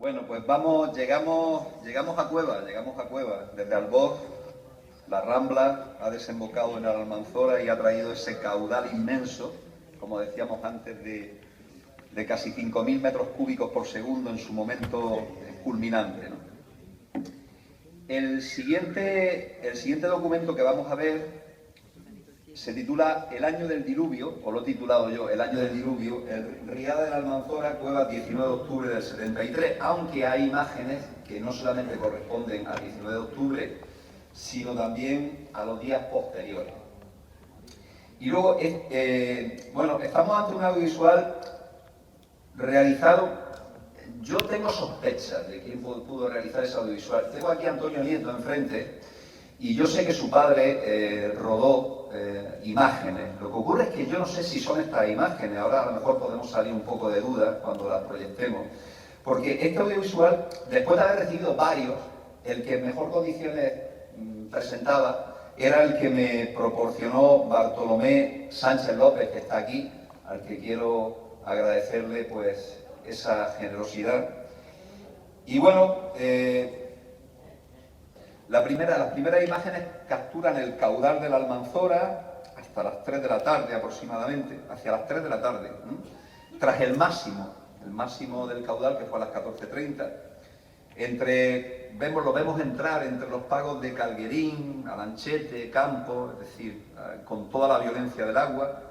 Bueno, pues llegamos a Cueva. Desde Alboz, la Rambla ha desembocado en el Almanzora y ha traído ese caudal inmenso, como decíamos antes, de casi 5.000 metros cúbicos por segundo en su momento culminante, ¿no? El siguiente documento que vamos a ver se titula El año del diluvio, o lo he titulado yo, El año del diluvio, el Riada de la Almanzora, Cueva, 19 de octubre del 73, aunque hay imágenes que no solamente corresponden al 19 de octubre, sino también a los días posteriores. Y luego, bueno, estamos ante un audiovisual realizado. Yo tengo sospechas de quién pudo realizar ese audiovisual. Tengo aquí a Antonio Nieto enfrente, y yo sé que su padre rodó imágenes. Lo que ocurre es que yo no sé si son estas imágenes. Ahora a lo mejor podemos salir un poco de dudas cuando las proyectemos. Porque este audiovisual, después de haber recibido varios, el que en mejor condiciones presentaba era el que me proporcionó Bartolomé Sánchez López, que está aquí, al que quiero agradecerle pues esa generosidad. Y bueno, las primeras imágenes capturan el caudal de la Almanzora hasta las 3 de la tarde aproximadamente, hacia las 3 de la tarde, tras el máximo del caudal, que fue a las 14:30. Lo vemos entrar entre los pagos de Calguerín, Alanchete, Campo, es decir, con toda la violencia del agua.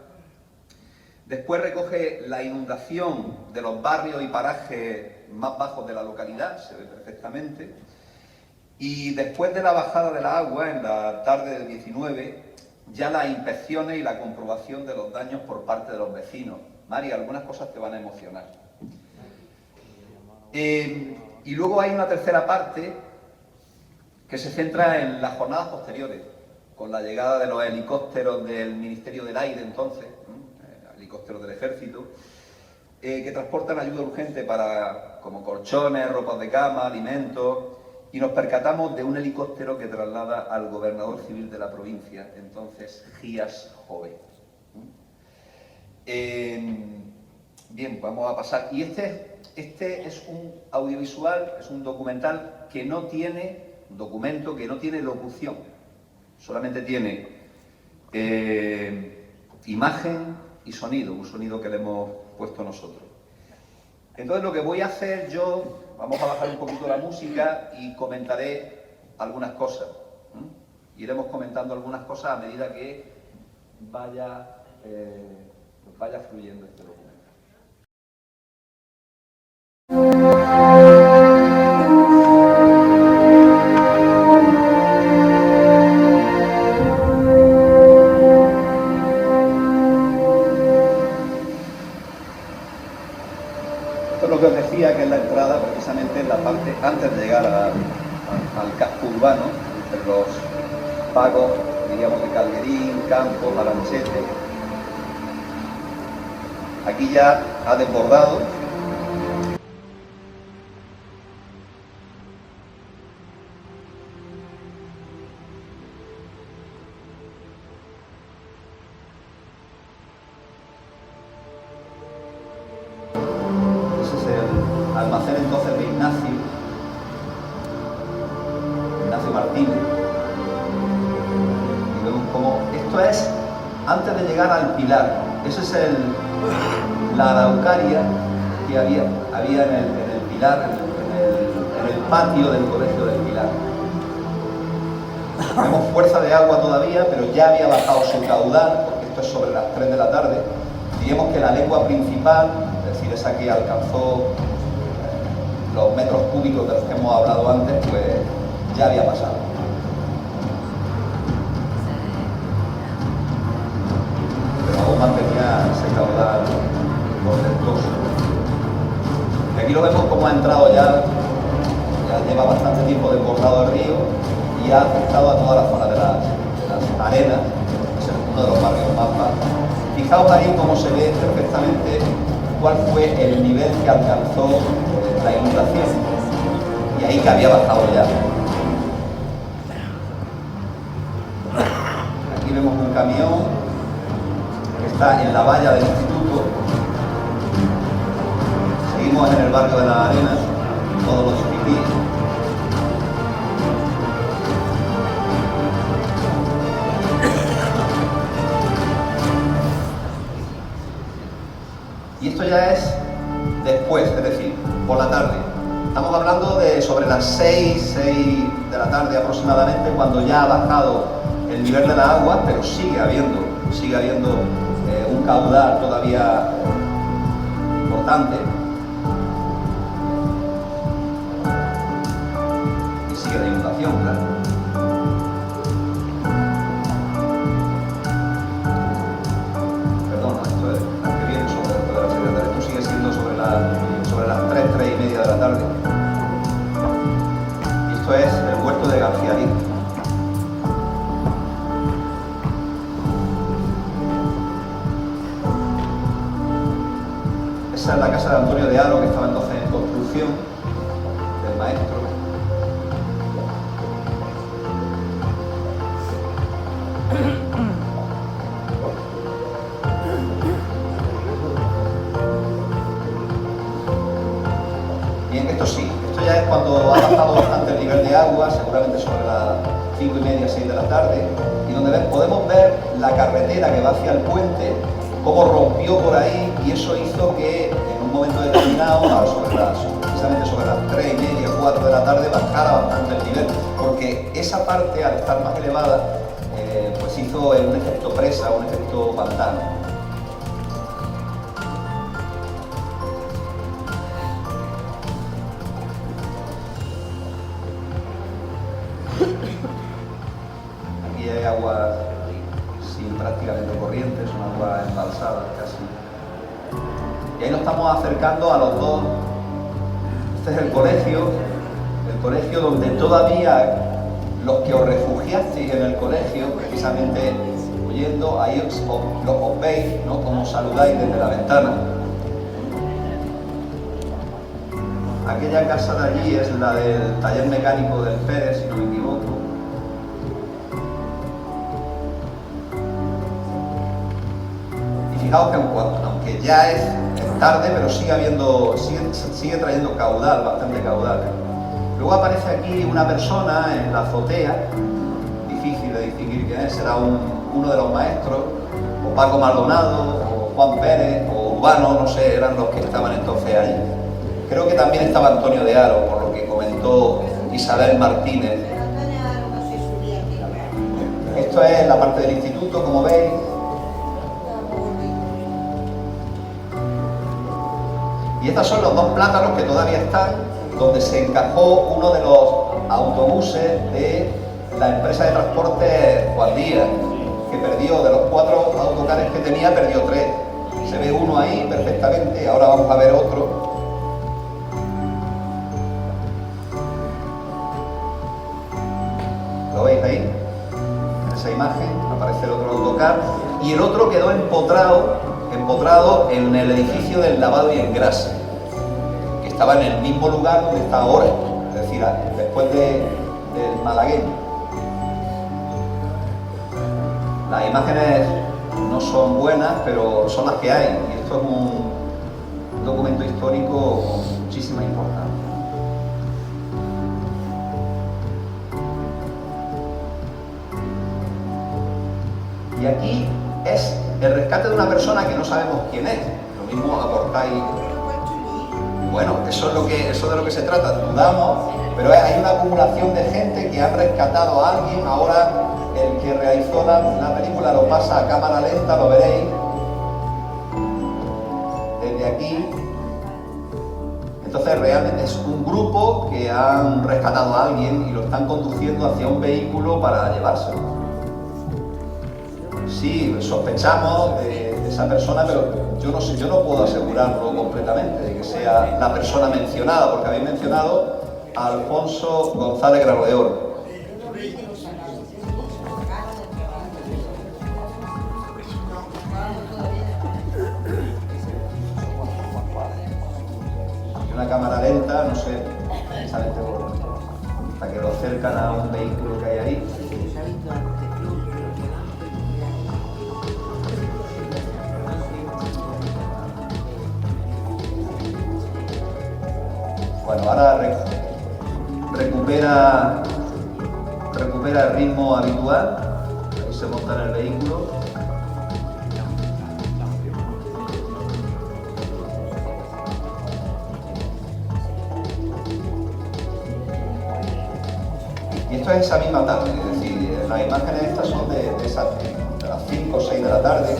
Después recoge la inundación de los barrios y parajes más bajos de la localidad, se ve perfectamente. Y después de la bajada del agua, en la tarde del 19, ya las inspecciones y la comprobación de los daños por parte de los vecinos. Mari, algunas cosas te van a emocionar. Y luego hay una tercera parte que se centra en las jornadas posteriores, con la llegada de los helicópteros del Ministerio del Aire entonces, helicópteros del Ejército, que transportan ayuda urgente como colchones, ropas de cama, alimentos, y nos percatamos de un helicóptero que traslada al gobernador civil de la provincia, entonces Gías Jové. Bien, vamos a pasar. Y este es un audiovisual, es un documental que no tiene locución, solamente tiene imagen y sonido, un sonido que le hemos puesto nosotros. Entonces lo que voy a hacer yo, vamos a bajar un poquito la música y comentaré algunas cosas. Iremos comentando algunas cosas a medida que vaya fluyendo este documento. Esto es lo que os decía, que es la entrada, precisamente en la parte antes de llegar al casco urbano, entre los pagos, diríamos, de Calguerín, Campo, Alanchete. Aquí ya ha desbordado. Almacén entonces de Ignacio Martínez. Y vemos como esto es antes de llegar al Pilar. Esa es la araucaria que había en el Pilar, en el patio del colegio del Pilar. Vemos fuerza de agua todavía, pero ya había bajado su caudal, porque esto es sobre las 3 de la tarde. Diríamos que la lengua principal, es decir, esa que alcanzó los metros cúbicos de los que hemos hablado antes, pues ya había pasado. Pero aún mantenía ese caudal portentoso. Y aquí lo vemos como ha entrado ya lleva bastante tiempo desbordado el río y ha afectado a toda la zona de las arenas, que es uno de los barrios más bajos. Fijaos ahí cómo se ve perfectamente cuál fue el nivel que alcanzó la inundación, y ahí que había bajado ya. Aquí vemos un camión que está en la valla del instituto. Seguimos en el barrio de las Arenas, todos los pipís. Y esto ya es después, es decir, por la tarde. Estamos hablando de sobre las 6 de la tarde aproximadamente, cuando ya ha bajado el nivel de la agua, pero sigue habiendo un caudal todavía importante. Y sigue la inundación, claro. Perdona, esto es la que viene sobre las 6 de la tarde. Esto sigue siendo sobre las 3 y media de la tarde. Y esto es el huerto de García Liz. Esa es la casa de Antonio de Haro, que estaba entonces en construcción, del maestro. Bien, esto sí, esto ya es cuando ha bajado bastante el nivel de agua, seguramente sobre las 5 y media, 6 de la tarde, y donde podemos ver la carretera que va hacia el puente, cómo rompió por ahí, y eso hizo que en un momento determinado, precisamente sobre las 3 y media, 4 de la tarde, bajara bastante el nivel, porque esa parte, al estar más elevada, pues hizo un efecto presa, un efecto pantano. Aquí hay agua sin prácticamente corriente, son aguas embalsadas casi. Y ahí nos estamos acercando a los dos. Este es el colegio donde todavía los que os refugiasteis en el colegio, precisamente huyendo, ahí os veis, ¿no?, como saludáis desde la ventana. Aquella casa de allí es la del taller mecánico del Pérez, si no me equivoco. Y fijaos que aunque ya es tarde, pero sigue trayendo caudal, bastante caudal. Luego aparece aquí una persona en la azotea, difícil de distinguir quién es, será uno de los maestros, o Paco Maldonado, o Juan Pérez, o Urbano, no sé, eran los que estaban entonces allí. Creo que también estaba Antonio de Haro, por lo que comentó Isabel Martínez. Esto es la parte del instituto, como veis. Y estos son los dos plátanos que todavía están, donde se encajó uno de los autobuses de la empresa de transporte Juan Díaz, que perdió, de los 4 autocares que tenía, perdió 3. Se ve uno ahí perfectamente, ahora vamos a ver otro. ¿Lo veis ahí? En esa imagen aparece el otro autocar, y el otro quedó empotrado en el edificio del lavado y engrase, que estaba en el mismo lugar donde está ahora, es decir, después del malagueño. Las imágenes no son buenas, pero son las que hay, y esto es un documento histórico con muchísima importancia. Y aquí es el rescate de una persona que no sabemos quién es. Lo mismo aportáis. Bueno, eso es de lo que se trata. Dudamos, pero hay una acumulación de gente que han rescatado a alguien. Ahora el que realizó la película lo pasa a cámara lenta, lo veréis desde aquí. Entonces realmente es un grupo que han rescatado a alguien y lo están conduciendo hacia un vehículo para llevárselo. Sí, sospechamos de esa persona, pero yo no sé, yo no puedo asegurarlo completamente de que sea la persona mencionada, porque habéis mencionado a Alfonso González Grano de Oro. Y una cámara lenta, no sé, precisamente hasta que lo acercan a un vehículo que hay ahí. Bueno, ahora ya recupera el ritmo habitual. Ahí se monta en el vehículo. Y esto es esa misma tarde, es decir, las imágenes estas son de las 5 o 6 de la tarde.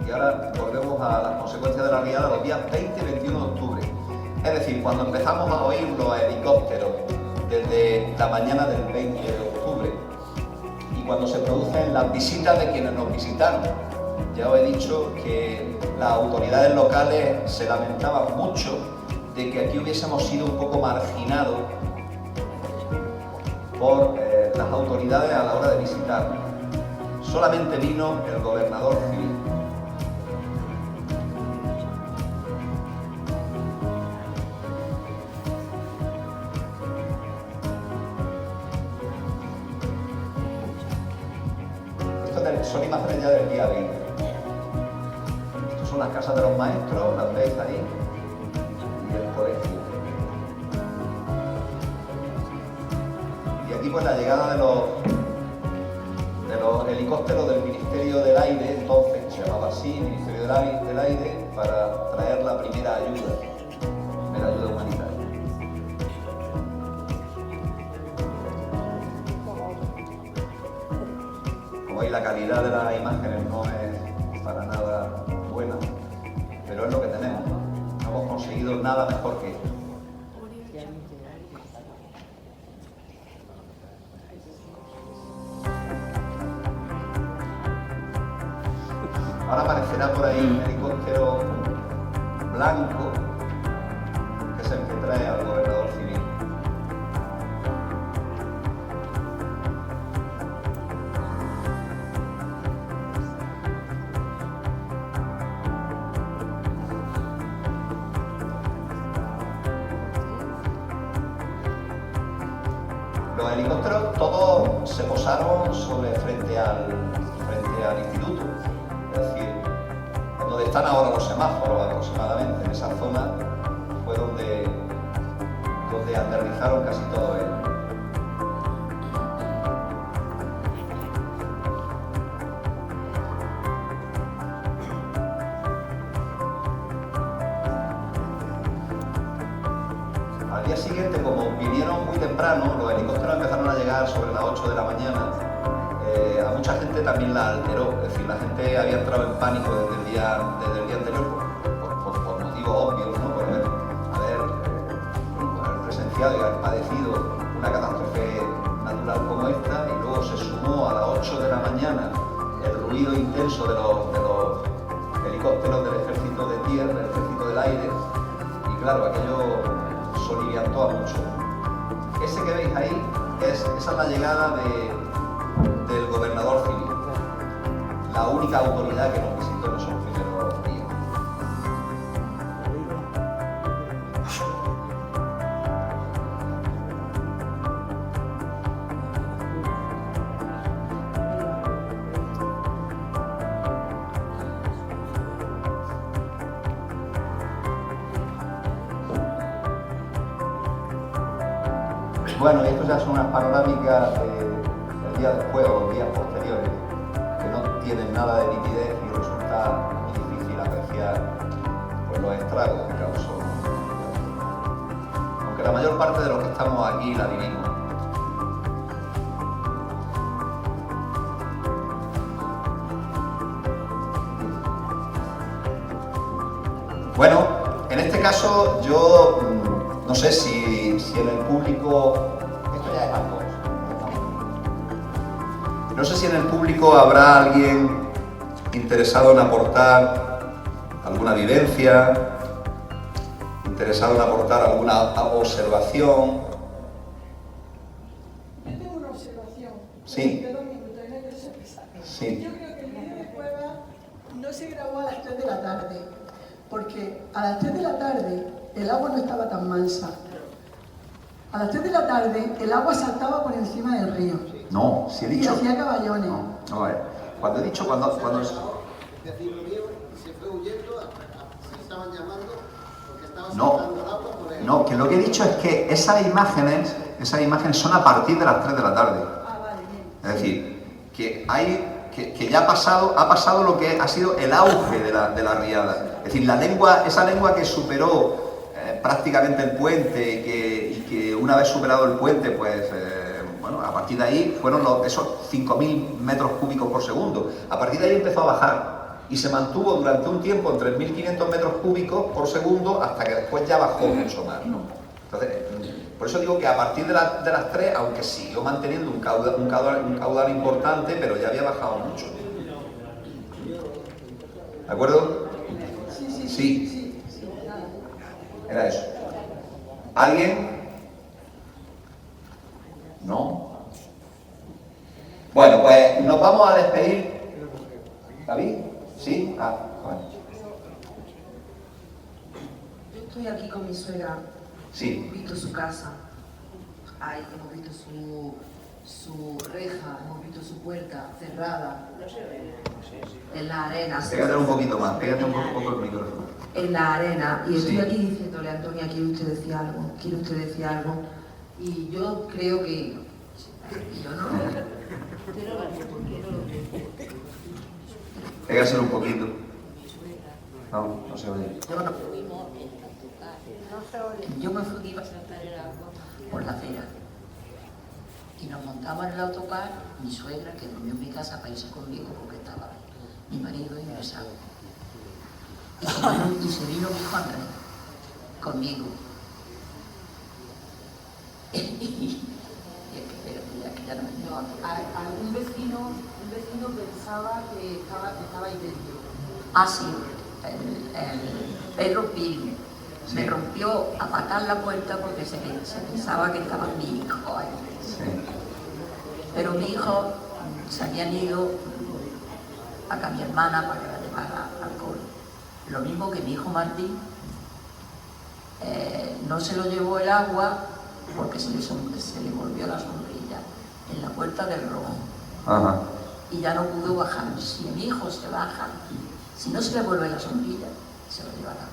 Y ahora volvemos a las consecuencias de la riada los días 20 y 21 de octubre. Es decir, cuando empezamos a oír los helicópteros desde la mañana del 20 de octubre y cuando se producen las visitas de quienes nos visitaron. Ya os he dicho que las autoridades locales se lamentaban mucho de que aquí hubiésemos sido un poco marginados por las autoridades a la hora de visitarnos. Solamente vino el gobernador civil. Estas son imágenes ya del día 20. Estas son las casas de los maestros, las veis ahí, y el colegio. Y aquí pues la llegada de los helicópteros del Ministerio del Aire, entonces se llamaba así, Ministerio del Aire, para traer la primera ayuda humanitaria. Como veis, la calidad de las imágenes no es para nada buena, pero es lo que tenemos, ¿no? No hemos conseguido nada mejor que esto. Ahora aparecerá por ahí un helicóptero blanco, que es el que trae al gobernador civil. Los helicópteros todos se posaron frente al instituto. Es decir, en donde están ahora los semáforos aproximadamente, en esa zona fue donde aterrizaron casi todos ellos. Al día siguiente, como vinieron muy temprano, los helicópteros empezaron a llegar sobre las 8 de la mañana. A mucha gente también la alteró, es decir, la gente había entrado en pánico desde el día anterior por motivos obvios, ¿no? Por haber presenciado y haber padecido una catástrofe natural como esta, y luego se sumó a las 8 de la mañana el ruido intenso de los helicópteros del ejército de tierra, del ejército del aire, y claro, aquello soliviantó a mucho. Ese que veis ahí, esa es la llegada del gobernador civil, la única autoridad que nos visitó en esos primeros días. Bueno, y estos ya son unas panorámicas del día después o los días posteriores, que no tienen nada de nitidez y resulta muy difícil apreciar pues, los estragos que causó. Aunque la mayor parte de los que estamos aquí la vivimos. Bueno, en este caso yo no sé si en el público, esto ya es algo, no sé si en el público habrá alguien interesado en aportar alguna vivencia, interesado en aportar alguna observación. Yo tengo una observación. Sí. Sí. Yo creo que el vídeo de Cueva no se grabó a las 3 de la tarde, porque a las 3 de la tarde el agua no estaba tan mansa. A las 3 de la tarde el agua saltaba por encima del río. No, si he dicho... Y hacía caballones. No, a ver, cuando he dicho... cuando Decir lo vieron y se fue huyendo a No, no, que lo que he dicho es que esas imágenes son a partir de las 3 de la tarde. Es decir, que que ya ha pasado lo que ha sido el auge de la riada. Es decir, esa lengua que superó prácticamente el puente y que una vez superado el puente, pues bueno, a partir de ahí fueron esos 5.000 metros cúbicos por segundo. A partir de ahí empezó a bajar y se mantuvo durante un tiempo en 3.500 metros cúbicos por segundo hasta que después ya bajó mucho más, ¿no? Entonces, por eso digo que a partir de las 3, aunque siguió manteniendo un caudal importante, pero ya había bajado mucho. ¿De acuerdo? Sí. Era eso. ¿Alguien? ¿No? Bueno, pues nos vamos a despedir. ¿David? ¿Sí? Bueno. Yo estoy aquí con mi suegra. Sí. Hemos visto su casa. Ahí hemos visto su reja, hemos visto su puerta cerrada. En la arena. Pégate un poquito más, pégate un poco el micrófono. En la arena. Y estoy Sí. aquí diciéndole, Antonia, ¿quiere usted decir algo? Y yo creo que... Yo no... Pégaselo un poquito. No se oye. Yo me fui por la acera y nos montamos en el autocar, mi suegra, que durmió en mi casa, para irse conmigo porque estaba mi marido ingresado. Y se vino mi hijo Andrés conmigo. Un vecino pensaba que estaba ahí dentro. Ah, sí, el perro Pili. Sí. Me rompió a patar la puerta porque se pensaba que estaba mi hijo ahí. Sí. Pero mi hijo se habían ido a mi hermana para que la llevara al cole. Lo mismo que mi hijo Martín, no se lo llevó el agua porque se le volvió la sombrilla en la puerta del rojo. Ajá. Y ya no pudo bajar. Si mi hijo se baja, si no se le vuelve la sombrilla, se lo llevará.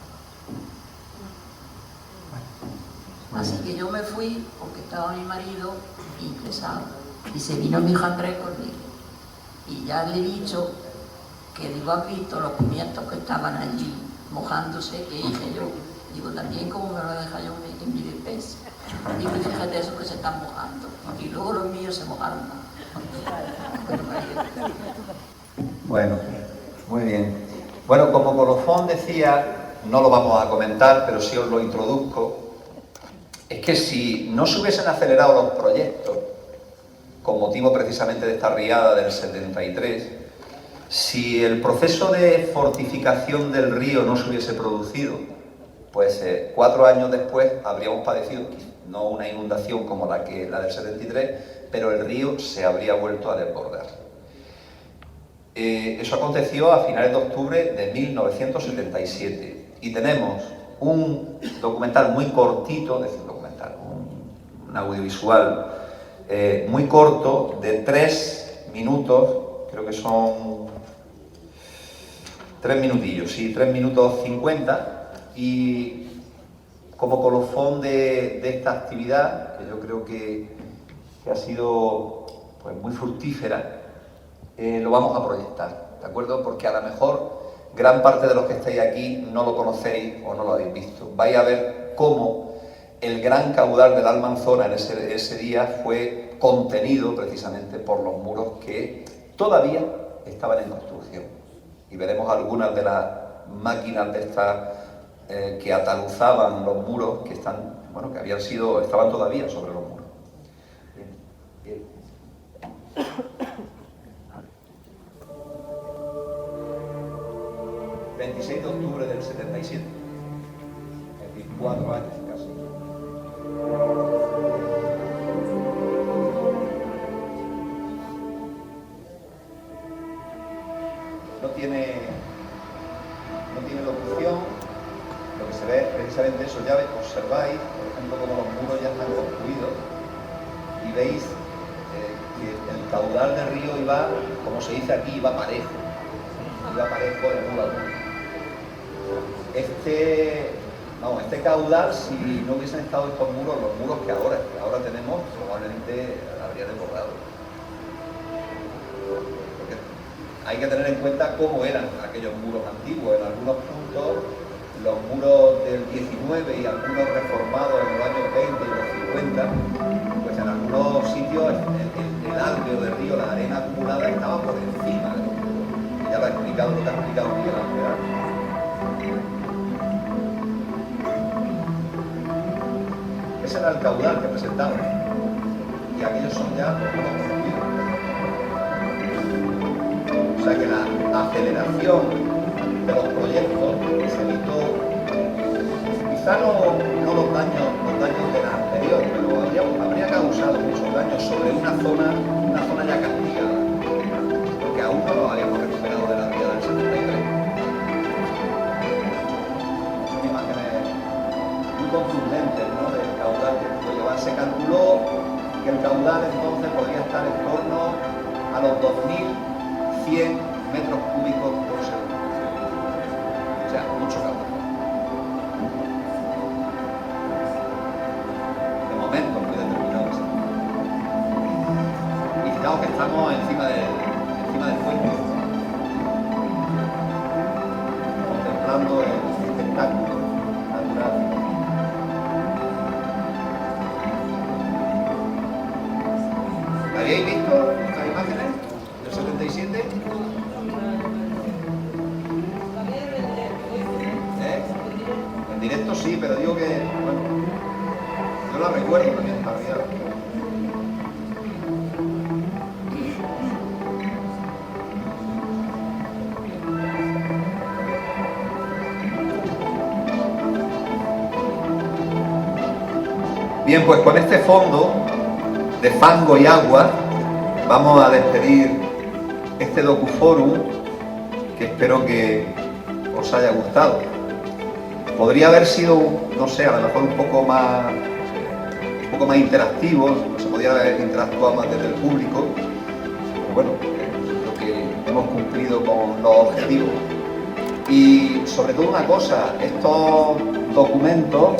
Así que yo me fui porque estaba mi marido ingresado y se vino mi hijo Andrés conmigo. Y ya le he dicho que digo, ¿has visto los pimientos que estaban allí mojándose? Que dije yo, digo, también como me lo deja yo en mi despensa. Digo, fíjate esos que se están mojando. Y luego los míos se mojaron más. Bueno, muy bien. Bueno, como colofón decía, no lo vamos a comentar, pero sí os lo introduzco. Es que si no se hubiesen acelerado los proyectos, con motivo precisamente de esta riada del 73, si el proceso de fortificación del río no se hubiese producido, pues 4 años después habríamos padecido no una inundación como la del 73, pero el río se habría vuelto a desbordar. Eso aconteció a finales de octubre de 1977 y tenemos un documental muy cortito, es decir, un audiovisual muy corto de 3 minutos, creo que son 3 minutillos, sí, 3 minutos 50, y como colofón de esta actividad, que yo creo que ha sido pues, muy fructífera, lo vamos a proyectar, ¿de acuerdo? Porque a lo mejor gran parte de los que estáis aquí no lo conocéis o no lo habéis visto. Vais a ver cómo el gran caudal del Almanzora en ese día fue contenido precisamente por los muros que todavía estaban en construcción. Y veremos algunas de las máquinas de estas que ataluzaban los muros que estaban todavía sobre los muros. Bien. 26 de octubre del 77, es decir, 4 años casi. No tiene locución, lo que se ve es precisamente eso, ya observáis, por ejemplo, cómo los muros ya están construidos y veis que el caudal del río iba, como se dice aquí, iba parejo de muro a muro. No, este caudal, si no hubiesen estado estos muros, los muros que ahora tenemos, probablemente habría desbordado. Porque hay que tener en cuenta cómo eran aquellos muros antiguos. En algunos puntos, los muros del 19 y algunos reformados en los años 20 y los 50, pues en algunos sitios el alveo del río, la arena acumulada, estaba por encima. Ya lo ha explicado, lo que ha explicado Miguel Ángel. Ese era el caudal que presentaban, y aquellos son ya los conocidos. O sea que la aceleración de los proyectos se evitó, quizá no los daños de la anterior, pero habría causado muchos daños sobre una zona ya castigada, porque aún no nos habíamos recuperado de la vía del 73. Son imágenes muy contundentes, ¿no?, del caudal que pudo llevar. Se calculó que el caudal entonces podría estar en torno a los 2.100 metros cúbicos por segundo. O sea, mucho caudal. De momento, muy determinado. Y fijaos que estamos encima del puente, contemplando el espectáculo natural. ¿Habéis visto estas imágenes del 77? En directo sí, pero digo que, bueno, yo la recuerdo también en la realidad. Bien, pues con este fondo de fango y agua vamos a despedir este docuforum, que espero que os haya gustado. Podría haber sido, no sé, a lo mejor un poco más interactivo, se podría haber interactuado más desde el público, pero bueno, creo que hemos cumplido con los objetivos. Y sobre todo una cosa, estos documentos,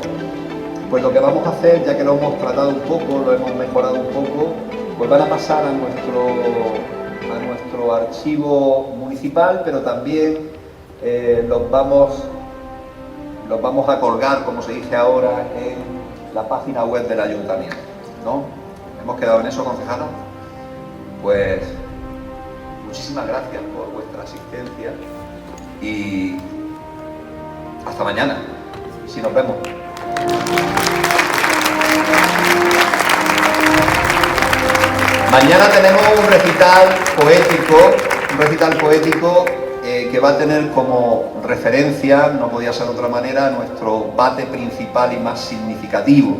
pues lo que vamos a hacer, ya que lo hemos tratado un poco, lo hemos mejorado un poco, pues van a pasar a nuestro archivo municipal, pero también los vamos a colgar, como se dice ahora, en la página web del ayuntamiento, ¿no? ¿Hemos quedado en eso, concejala? Pues muchísimas gracias por vuestra asistencia y hasta mañana, si nos vemos. Mañana tenemos un recital poético que va a tener como referencia, no podía ser de otra manera, nuestro bate principal y más significativo,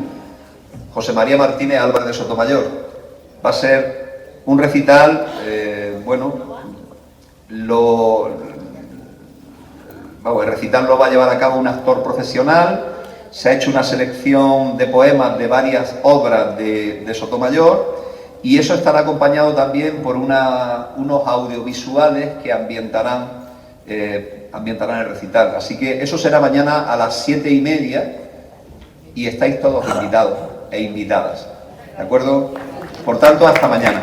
José María Martínez Álvarez de Sotomayor. Va a ser un recital, el recital lo va a llevar a cabo un actor profesional. Se ha hecho una selección de poemas de varias obras de Sotomayor, y eso estará acompañado también por unos audiovisuales que ambientarán el recital. Así que eso será mañana a las 7:30 y estáis todos invitados e invitadas, ¿de acuerdo? Por tanto, hasta mañana.